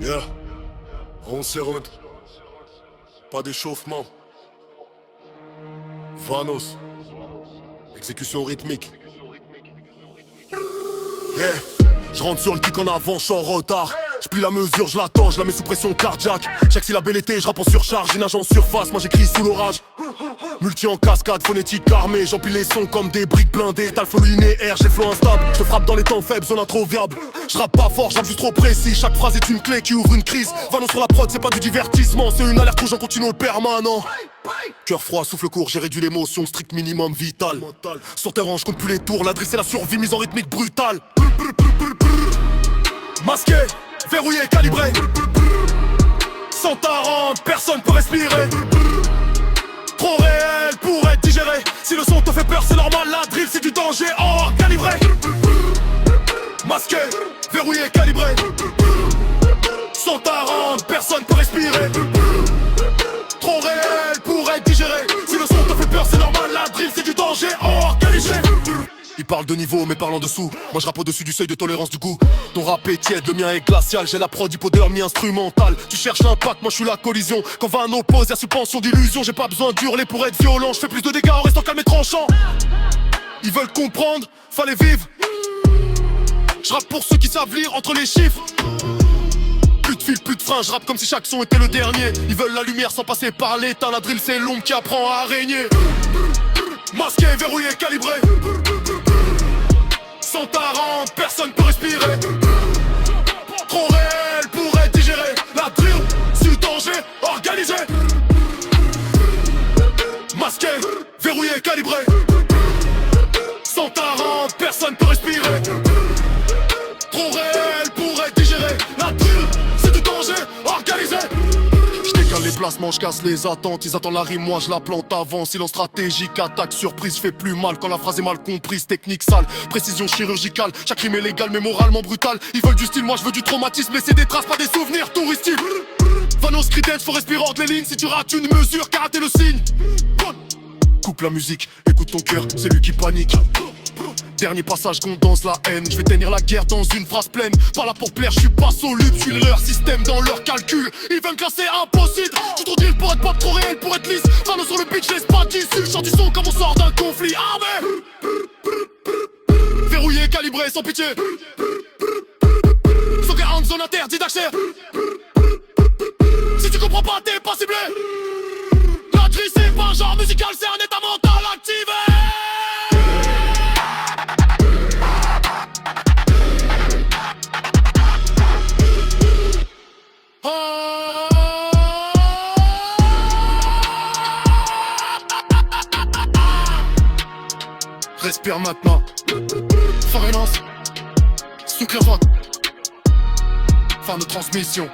Yeah, on s'éroute. Pas d'échauffement. Vanos. Exécution rythmique. Yeah, je rentre sur le kick en avant, je suis en retard. Je plie la mesure, je l'attends, je la mets sous pression cardiaque. Check si la belle était, je rappe en surcharge. J'ai nage en surface, moi j'écris sous l'orage. Multi en cascade, phonétique armée. J'empile les sons comme des briques blindées. T'as le flow linéaire, j'ai le flow instable. Je te frappe dans les temps faibles, zone introviable. Je rappe pas fort, j'rappe juste trop précis. Chaque phrase est une clé qui ouvre une crise. Vanon sur la prod, c'est pas du divertissement. C'est une alerte rouge en continu permanent. Cœur froid, souffle court, j'ai réduit l'émotion, strict minimum vital. Sur terrain, je compte plus les tours, l'adresse et la survie mise en rythmique brutale. Masqué, verrouillé, calibré. Sans tarente, personne peut respirer. Trop réel pour être digéré. Si le son te fait peur, c'est normal, la drill c'est du danger. Oh, calibré. Masqué, verrouillé, calibré. Sans tarente, personne peut respirer. Trop réel pour être digéré. Si le son te fait peur, c'est normal, la drill c'est du danger. Oh, calibré. Ils parlent de niveau mais parlent en dessous. Moi je rappe au-dessus du seuil de tolérance du goût. Ton rap est tiède, le mien est glacial. J'ai la prod hypodermie instrumentale. Tu cherches l'impact, moi je suis la collision. Quand va un oppose, y'a suspension d'illusion. J'ai pas besoin d'hurler pour être violent. Je fais plus de dégâts en restant calme et tranchant. Ils veulent comprendre, fallait vivre. Je rappe pour ceux qui savent lire entre les chiffres. Plus de fil, plus de frein, je rappe comme si chaque son était le dernier. Ils veulent la lumière sans passer par l'étain. La drill c'est l'ombre qui apprend à régner. Masqué, verrouillé, calibré. Sans tarente, personne peut respirer. Trop réel pour être digéré. La drill, c'est du danger organisé. Masqué, verrouillé, calibré. Sans tarente, personne peut respirer. Trop réel pour être digéré. La drill, c'est du danger organisé. Les placements, je casse les attentes. Ils attendent la rime, moi je la plante avant. Silence stratégique, attaque, surprise, je fais plus mal quand la phrase est mal comprise. Technique sale, précision chirurgicale. Chaque rime est légale mais moralement brutale. Ils veulent du style, moi je veux du traumatisme. Laisser des traces, pas des souvenirs touristiques. Vanos Creedence, faut respirer entre les lignes. Si tu rates une mesure, karaté le signe. Coupe la musique, écoute ton cœur, c'est lui qui panique. Dernier passage, condense la haine. Je vais tenir la guerre dans une phrase pleine. Pas là pour plaire, je suis pas soluble. Je suis leur système dans leur calcul. Ils veulent me classer impossible. Tout trop drill pour être pop, trop réel pour être lisse. Vanos sur le pitch, laisse pas d'issue. Chante du son comme on sort d'un conflit armé. Verrouillé, calibré, sans pitié. 140 zones interdites d'accès. Si tu comprends pas, t'es pas ciblé. La drill c'est pas un genre musical, c'est un état mental activé. Respire maintenant. Forenance. Sous clairvoyant. Fin de transmission.